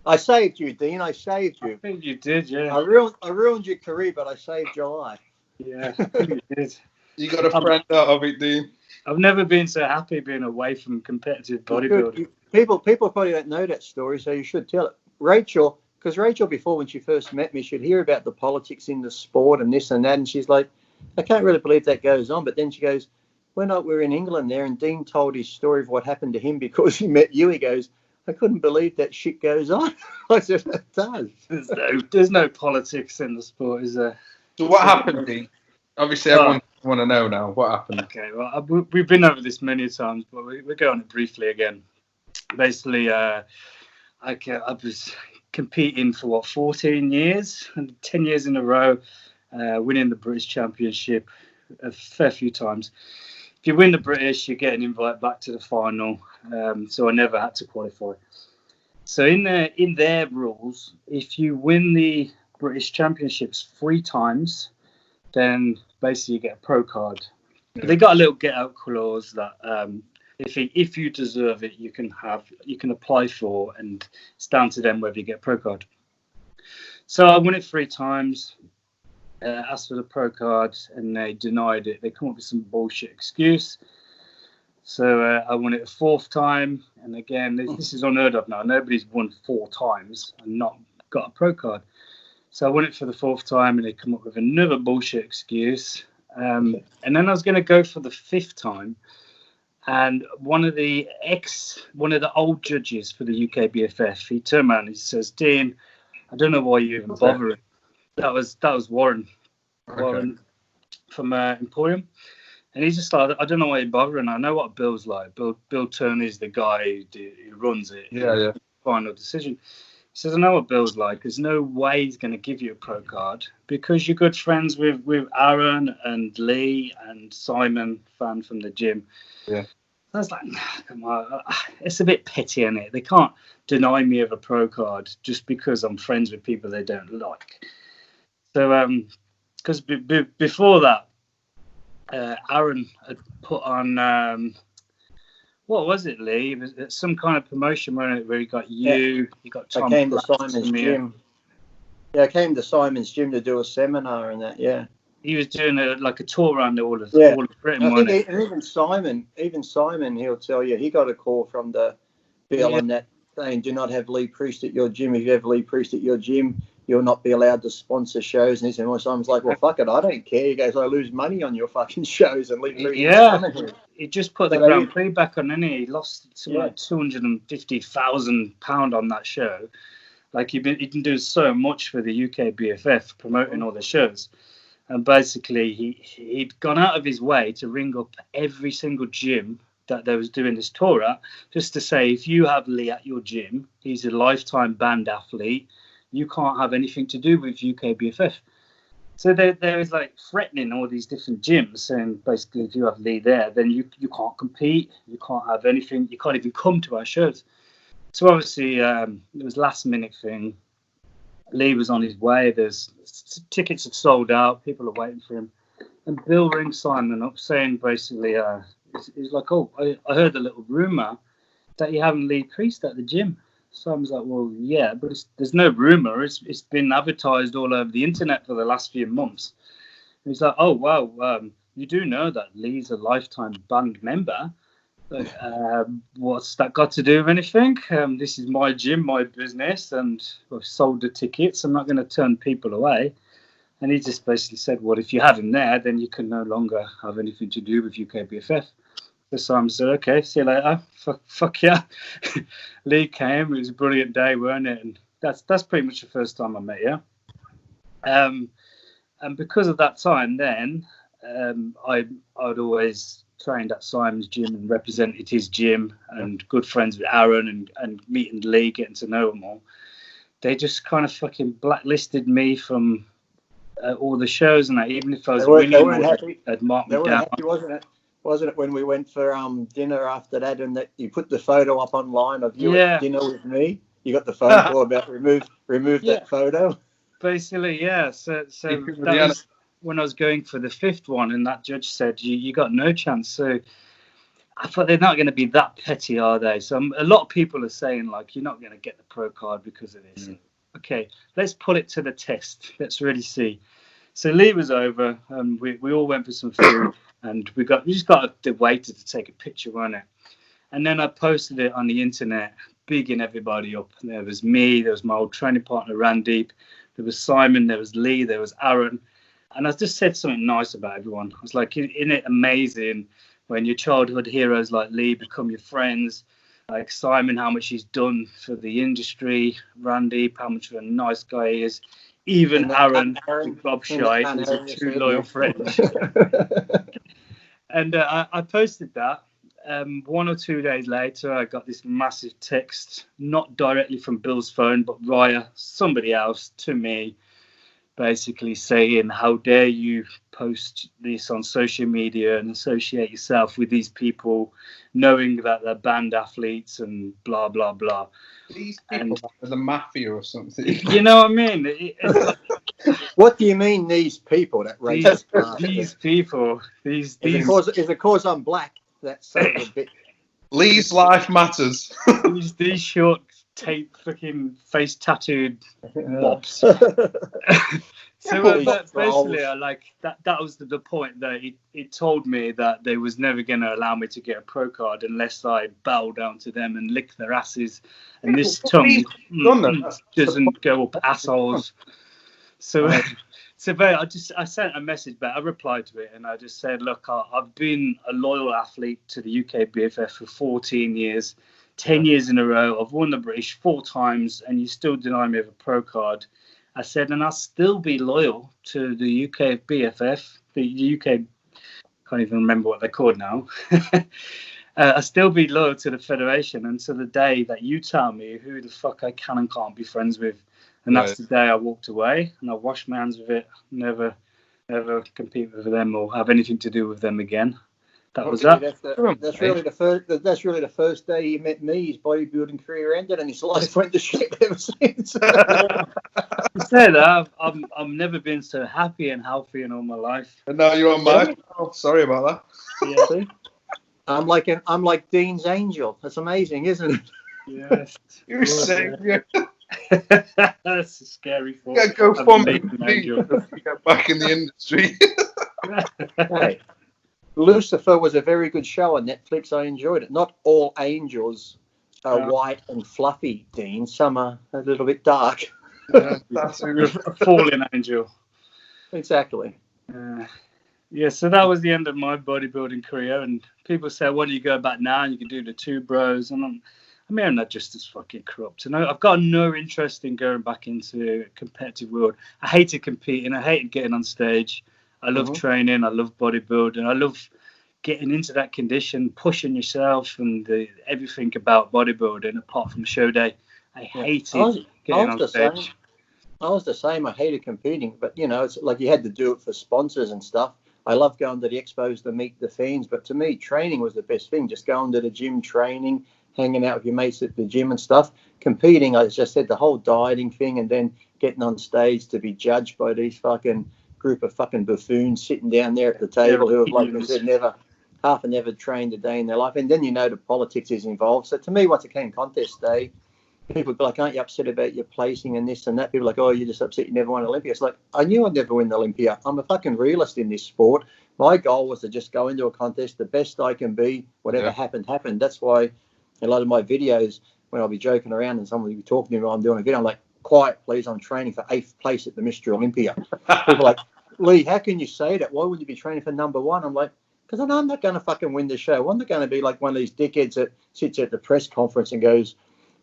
I saved you, Dean. I saved I you. think you did, yeah. I ruined your career, but I saved your life. Yeah, I think you did. You got a friend out of it, Dean. I've never been so happy being away from competitive bodybuilding. People probably don't know that story, so you should tell it. Rachel, because Rachel, before when she first met me, she'd hear about the politics in the sport and this and that, and she's like, I can't really believe that goes on. But then she goes, when we were in England there, and Dean told his story of what happened to him because he met you, he goes, I couldn't believe that shit goes on. I said, it does. There's no politics in the sport, is there? So what happened, Dean? Obviously, everyone want to know now what happened. Okay, well, we've been over this many times, but we'll go on it briefly again. Basically, I was competing for 14 years and 10 years in a row, winning the British Championship a fair few times. If you win the British, you get an invite back to the final. So I never had to qualify. So in their rules, if you win the British Championships 3 times, then basically you get a pro card. Yeah. They got a little get out clause that if you deserve it, you can apply for, and it's down to them whether you get a pro card. So I won it 3 times. Asked for the pro card and they denied it. They come up with some bullshit excuse. So I won it a 4th time, and again, this is unheard of now. Nobody's won 4 times and not got a pro card. So I won it for the 4th time, and they come up with another bullshit excuse. And then I was going to go for the 5th time, and one of the old judges for the UK BFF, he turned around and he says, "Dean, I don't know why you're even bothering." That was Warren. Okay. Warren from Emporium. And he's just like, I don't know why you're bothering. I know what Bill's like. Bill Turney's the guy who runs it. Yeah. Final decision. He says, I know what Bill's like. There's no way he's going to give you a pro card because you're good friends with Aaron and Lee and Simon, fan from the gym. Yeah. I was like, come on. It's a bit petty, isn't it? They can't deny me of a pro card just because I'm friends with people they don't like. So, because before that, Aaron had put on, what was it, Lee? It was some kind of promotion where he got you got Tom. I came to Simon's gym. Yeah, I came to Simon's gym to do a seminar and that, yeah. He was doing a tour around all of Britain, I think even Simon, he'll tell you, he got a call from the bill on that saying, do not have Lee Priest at your gym. If you have Lee Priest at your gym, you'll not be allowed to sponsor shows. And he said, well, Simon's like, well, fuck it, I don't care. He goes, I lose money on your fucking shows. And Lee Priest he just put the Grand Prix back on, and he lost like £250,000 on that show. Like, he didn't do so much for the UK BFF promoting all the shows. And basically, he'd gone out of his way to ring up every single gym that they was doing this tour at, just to say, if you have Lee at your gym, he's a lifetime banned athlete, you can't have anything to do with UK BFF. So there is like threatening all these different gyms, saying basically if you have Lee there, then you can't compete, you can't have anything, you can't even come to our shows. So obviously it was last minute thing. Lee was on his way. There's tickets have sold out. People are waiting for him. And Bill rings Simon up saying basically, he's like, oh, I heard a little rumor that you haven't Lee Priest at the gym. So I was like, well, yeah, but there's no rumor. It's been advertised all over the internet for the last few months. And he's like, oh, wow, you do know that Lee's a lifetime band member. But, what's that got to do with anything? This is my gym, my business, and I've sold the tickets. I'm not going to turn people away. And he just basically said, well, if you have him there, then you can no longer have anything to do with UK BFF. So Simon said, okay, see you later. Fuck yeah. Lee came. It was a brilliant day, weren't it? And that's pretty much the first time I met you. And because of that time then, I'd always trained at Simon's gym and represented his gym, and good friends with Aaron and meeting Lee, getting to know them all. They just kind of fucking blacklisted me from all the shows and that. Even if I was winning, they'd mark me down. Happy, wasn't it when we went for dinner after that, and that you put the photo up online of you at dinner with me? You got the phone call about remove that photo. Basically, yeah. So that was when I was going for the 5th one, and that judge said you got no chance. So I thought they're not going to be that petty, are they? So a lot of people are saying, like, you're not going to get the pro card because of this. Okay, let's put it to the test. Let's really see. So Lee was over, and we all went for some food, and we just got the waiter to take a picture on it. And then I posted it on the internet, bigging everybody up. And there was me, there was my old training partner, Randeep, there was Simon, there was Lee, there was Aaron. And I just said something nice about everyone. I was like, isn't it amazing when your childhood heroes like Lee become your friends? Like Simon, how much he's done for the industry. Randeep, how much of a nice guy he is. Even Aaron Rob Shy, who's a true loyal friend. And I posted that. 1 or 2 days later, I got this massive text, not directly from Bill's phone, but via somebody else to me, basically saying, how dare you post this on social media and associate yourself with these people, knowing that they're banned athletes and blah, blah, blah. These people are the mafia or something. You know what I mean? It's like, what do you mean, these people? That racist these people. Is it because I'm black? That's so a bit. Lee's life matters. these short tape fucking face tattooed mobs. So basically, I like that was the point that it told me that they was never going to allow me to get a pro card unless I bow down to them and lick their asses, and this tongue doesn't go up assholes. So I sent a message back. I replied to it and I just said, look, I've been a loyal athlete to the UK BFF for 14 years, 10 years in a row. I've won the British 4 times and you still deny me of a pro card. I said, and I'll still be loyal to the UK BFF, the UK, can't even remember what they're called now. I'll still be loyal to the federation until the day that you tell me who the fuck I can and can't be friends with. And that's the day I walked away, and I washed my hands with it. Never compete with them or have anything to do with them again. That was that. That's really the first day he met me. His bodybuilding career ended, and his life went to shit ever since. You say that I've never been so happy and healthy in all my life. And now you're on my. Oh, sorry about that. Yeah, see? I'm like Dean's angel. That's amazing, isn't it? Yes. You're savior. That's a scary thought. You gotta go fund me to get back in the industry. Hey, Lucifer was a very good show on Netflix. I enjoyed it. Not all angels are white and fluffy, Dean. Some are a little bit dark. That's a fallen angel. Exactly. So that was the end of my bodybuilding career. And people say, why don't you go back now and you can do the 2 bros? And I'm not just as fucking corrupt. And I've got no interest in going back into a competitive world. I hated competing. I hated getting on stage. I love training. I love bodybuilding. I love getting into that condition, pushing yourself and everything about bodybuilding apart from show day. I hated getting on stage. I was the same. I hated competing. But, it's like you had to do it for sponsors and stuff. I love going to the expos to meet the fans. But to me, training was the best thing. Just going to the gym, training, hanging out with your mates at the gym and stuff. Competing, I just said, the whole dieting thing and then getting on stage to be judged by these fucking group of fucking buffoons sitting down there at the table who have, like I said, never trained a day in their life. And then the politics is involved. So to me, once it came contest day, people go like, aren't you upset about your placing and this and that? People are like, oh, you're just upset you never won Olympia. It's like, I knew I'd never win the Olympia. I'm a fucking realist in this sport. My goal was to just go into a contest the best I can be. Whatever happened. That's why a lot of my videos, when I'll be joking around and someone will be talking to me while I'm doing a video, I'm like, quiet, please, I'm training for 8th place at the Mr. Olympia. People are like, Lee, how can you say that? Why wouldn't you be training for number 1? I'm like, because I know I'm not going to fucking win the show. I'm not going to be like one of these dickheads that sits at the press conference and goes,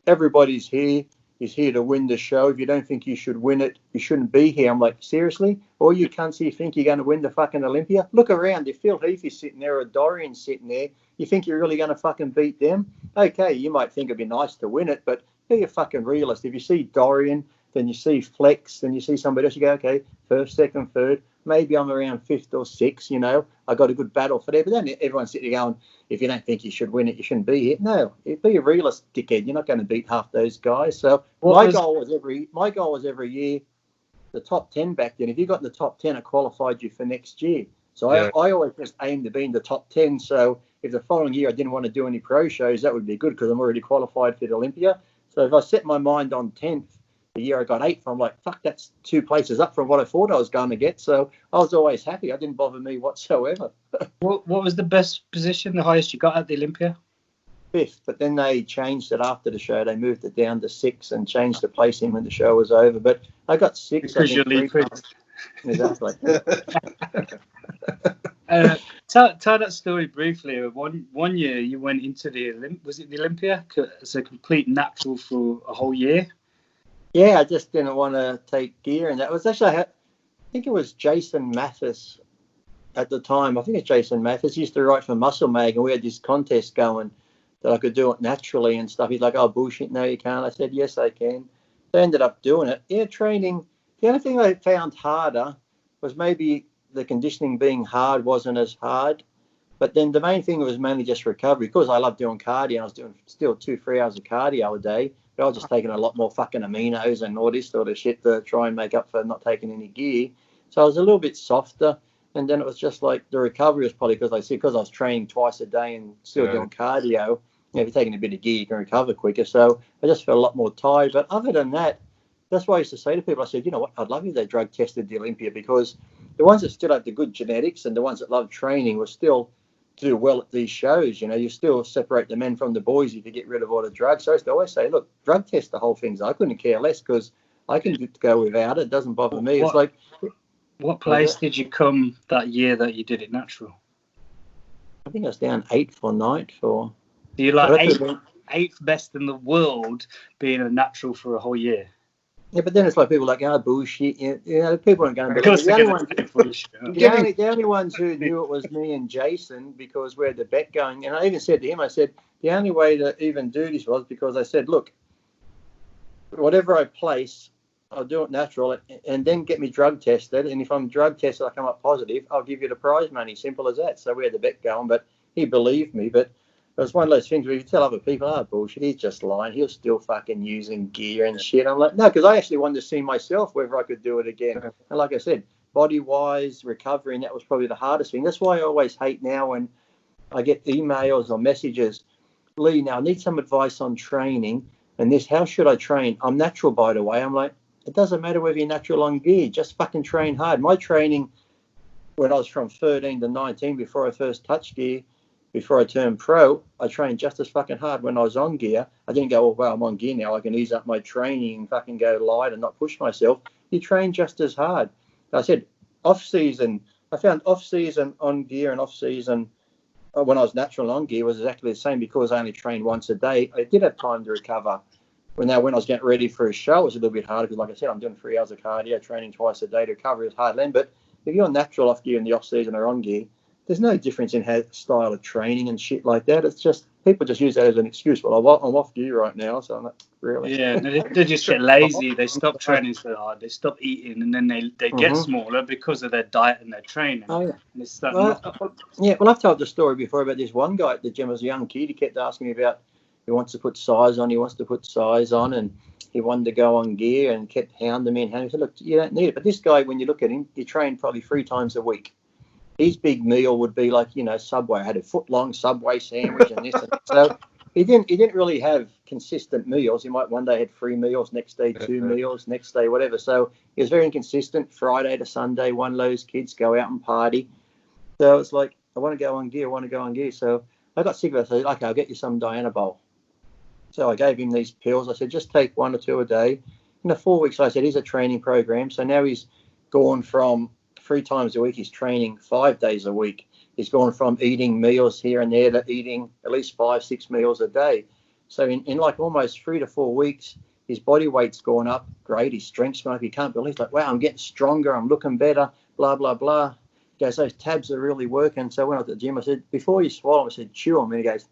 everybody's here. He's here to win the show. If you don't think you should win it, you shouldn't be here. I'm like, seriously? All you cunts here think you're going to win the fucking Olympia? Look around. If Phil Heath sitting there or Dorian's sitting there, you think you're really going to fucking beat them? Okay, you might think it'd be nice to win it, but be a fucking realist. If you see Dorian, then you see Flex, then you see somebody else, you go, okay, 1st, 2nd, 3rd. Maybe I'm around 5th or 6th, I got a good battle for there. But then everyone's sitting there going, if you don't think you should win it, you shouldn't be here. No, be a realist, dickhead. You're not going to beat half those guys. So my goal was every year, the top 10 back then. If you got in the top 10, it qualified you for next year. So I always just aimed to be in the top 10. So if the following year I didn't want to do any pro shows, that would be good because I'm already qualified for the Olympia. So if I set my mind on 10th, the year I got 8th, I'm like, fuck, that's 2 places up from what I thought I was going to get. So I was always happy. It didn't bother me whatsoever. What was the best position, the highest you got at the Olympia? 5th, but then they changed it after the show. They moved it down to 6 and changed the placing when the show was over. But I got 6. Because you're lead. Exactly. Tell that story briefly. One year you went into the Olympia as a complete natural for a whole year? Yeah, I just didn't want to take gear, and that was actually, I think it was Jason Mathis at the time. I think it's Jason Mathis. He used to write for Muscle Mag, and we had this contest going that I could do it naturally and stuff. He's like, oh, bullshit, no, you can't. I said, yes, I can. So I ended up doing it. Yeah, training. The only thing I found harder was maybe the conditioning being hard wasn't as hard. But then the main thing was mainly just recovery. Because I love doing cardio, I was doing still 2-3 hours of cardio a day. But I was just taking a lot more fucking aminos and all this sort of shit to try and make up for not taking any gear. So I was a little bit softer. And then it was just like the recovery was probably because I was training twice a day and still doing cardio. You know, if you're taking a bit of gear, you can recover quicker. So I just felt a lot more tired. But other than that, that's why I used to say to people, I said, you know what, I'd love if they drug tested the Olympia, because the ones that still have the good genetics and the ones that love training will still do well at these shows. You know, you still separate the men from the boys if you get rid of all the drugs. So I used to always say, look, drug test the whole thing. I couldn't care less because I can go without it. It doesn't bother me. It's like... What place did you come that year that you did it natural? I think I was down 8th or 9th. Or... So you're like 8th best in the world being a natural for a whole year. Yeah, but then it's like people like, oh, bullshit. You know, people aren't going to believe it. The only ones who knew it was me and Jason, because we had the bet going. And I even said to him, I said, the only way to even do this was because I said, look, whatever I place, I'll do it natural and then get me drug tested. And if I'm drug tested, I come up positive, I'll give you the prize money. Simple as that. So we had the bet going, but he believed me. But it was one of those things where you tell other people, oh, bullshit, he's just lying. He'll still fucking using gear and shit. I'm like, no, because I actually wanted to see myself whether I could do it again. And like I said, body-wise, recovering, that was probably the hardest thing. That's why I always hate now when I get emails or messages, Lee, now I need some advice on training and this, how should I train? I'm natural, by the way. I'm like, it doesn't matter whether you're natural on gear, just fucking train hard. My training when I was from 13 to 19, before I first touched gear, before I turned pro, I trained just as fucking hard when I was on gear. I didn't go, oh, well, I'm on gear now, I can ease up my training and fucking go light and not push myself. You train just as hard. I said, off-season, I found off-season on gear and off-season when I was natural on gear was exactly the same because I only trained once a day. I did have time to recover. When I was getting ready for a show, it was a little bit harder because, like I said, I'm doing 3 hours of cardio, training twice a day to recover is hard then. But if you're natural off gear in the off-season or on gear, there's no difference in how style of training and shit like that. It's just people just use that as an excuse. Well, I'm off gear right now, so I'm not really. Yeah, they just get lazy. They stop training so hard. They stop eating, and then they get smaller because of their diet and their training. Oh yeah. And it's well, I've told the story before about this one guy at the gym as a young kid. He kept asking me about he wants to put size on, and he wanted to go on gear and kept hounding me and hounding me. I said, look, you don't need it. But this guy, when you look at him, he trained probably 3 times a week. His big meal would be like, Subway. I had a foot-long Subway sandwich and this. And so he didn't really have consistent meals. He might one day had 3 meals, next day 2 meals, next day whatever. So he was very inconsistent. Friday to Sunday, one of those kids go out and party. So it's like, I want to go on gear. So I got sick of it. I said, okay, I'll get you some Dianabol. So I gave him these pills. I said, just take 1 or 2 a day. In 4 weeks, I said, here's a training program. So now he's gone from 3 times a week, he's training 5 days a week. He's gone from eating meals here and there to eating at least 5-6 meals a day. So in like almost 3 to 4 weeks, his body weight's gone up. Great. His strength's gone up. He can't believe, like, wow, I'm getting stronger. I'm looking better, blah, blah, blah. He goes, those tabs are really working. So I went up to the gym. I said, before you swallow them, I said, chew them. And he goes,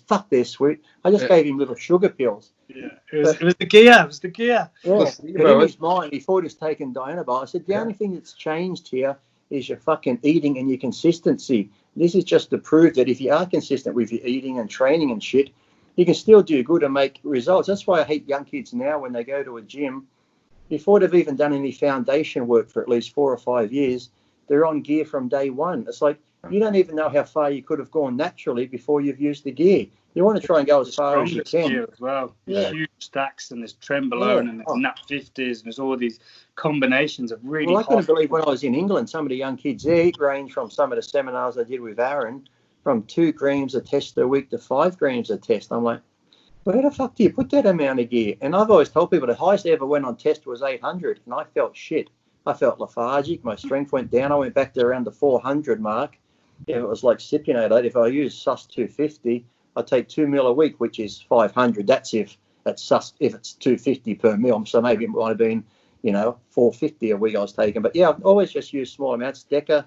fuck, they're sweet. I just gave him little sugar pills. Yeah, it was the gear. It was the gear. Yeah, but in his mind, he thought he was taking Dianabol. I said, the only thing that's changed here is your fucking eating and your consistency. This is just to prove that if you are consistent with your eating and training and shit, you can still do good and make results. That's why I hate young kids now when they go to a gym. Before they've even done any foundation work for at least 4 or 5 years, they're on gear from day one. It's like, you don't even know how far you could have gone naturally before you've used the gear. You want to try and go as far as you can. Gear as well. Yeah. Huge stacks, and there's Trembolone, and there's Nat 50s, and there's all these combinations of really. Well, I couldn't believe when I was in England, some of the young kids there range from some of the seminars I did with Aaron from 2 grams a test a week to 5 grams a test. I'm like, where the fuck do you put that amount of gear? And I've always told people the highest I ever went on test was 800, and I felt shit. I felt lethargic. My strength went down. I went back to around the 400 mark. If it was like Cypionate, if I use SUS 250, I take 2 mil a week, which is 500. That's if it's 250 per mil. So maybe it might have been, 450 a week I was taking. But yeah, I've always just used small amounts. Deca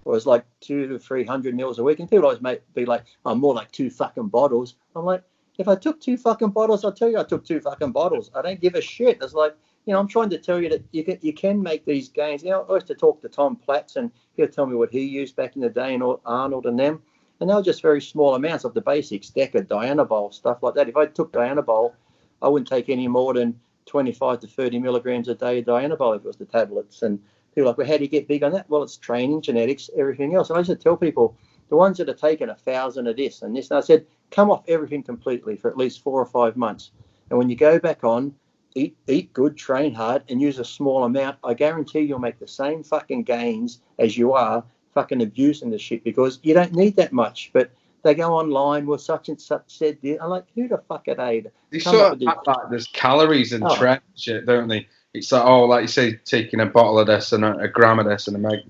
was like 200 to 300 mils a week. And people always be like, I'm more like 2 fucking bottles. I'm like, if I took 2 fucking bottles, I'll tell you I took 2 fucking bottles. I don't give a shit. It's like, I'm trying to tell you that you can make these gains. I used to talk to Tom Platts, and he'll tell me what he used back in the day, and Arnold and them. And they were just very small amounts of the basics, Deca, Dianabol, stuff like that. If I took Dianabol, I wouldn't take any more than 25 to 30 milligrams a day of Dianabol if it was the tablets. And people are like, well, how do you get big on that? Well, it's training, genetics, everything else. And I used to tell people, the ones that are taking 1,000 of this and this, and I said, come off everything completely for at least 4 or 5 months. And when you go back on, eat good, train hard, and use a small amount, I guarantee you'll make the same fucking gains as you are fucking abusing the shit, because you don't need that much. But they go online, well, such and such said this. I'm like, who the fuck are they? They sort of act like there's calories in trend shit, don't they? It's like, like you say, taking a bottle of this and a gram of this and a mag.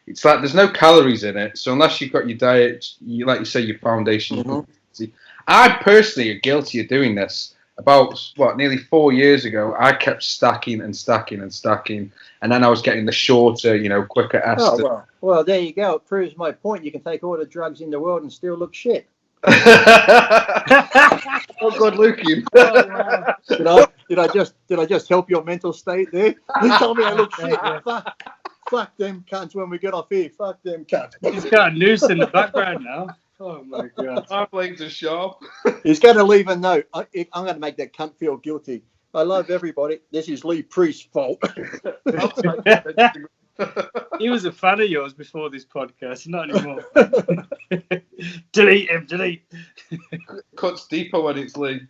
It's like there's no calories in it. So unless you've got your diet, like you say, your foundation. I personally are guilty of doing this. About, nearly 4 years ago, I kept stacking and stacking and stacking. And then I was getting the shorter, quicker ester. Oh, well, there you go. It proves my point. You can take all the drugs in the world and still look shit. Oh, good looking. Oh, wow. Did I just help your mental state there? You told me I look shit. Fuck them cunts when we get off here. Fuck them cunts. He's got a noose in the background now. Oh my God. Our blades are sharp. He's going to leave a note. I'm going to make that cunt feel guilty. I love everybody. This is Lee Priest's fault. He was a fan of yours before this podcast, not anymore. Delete him, delete. Cuts deeper when it's Lee.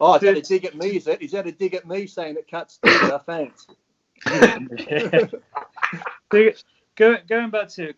Oh, is that a dig at me, is it? Is that a dig at me saying it cuts deeper? Thanks. Going back to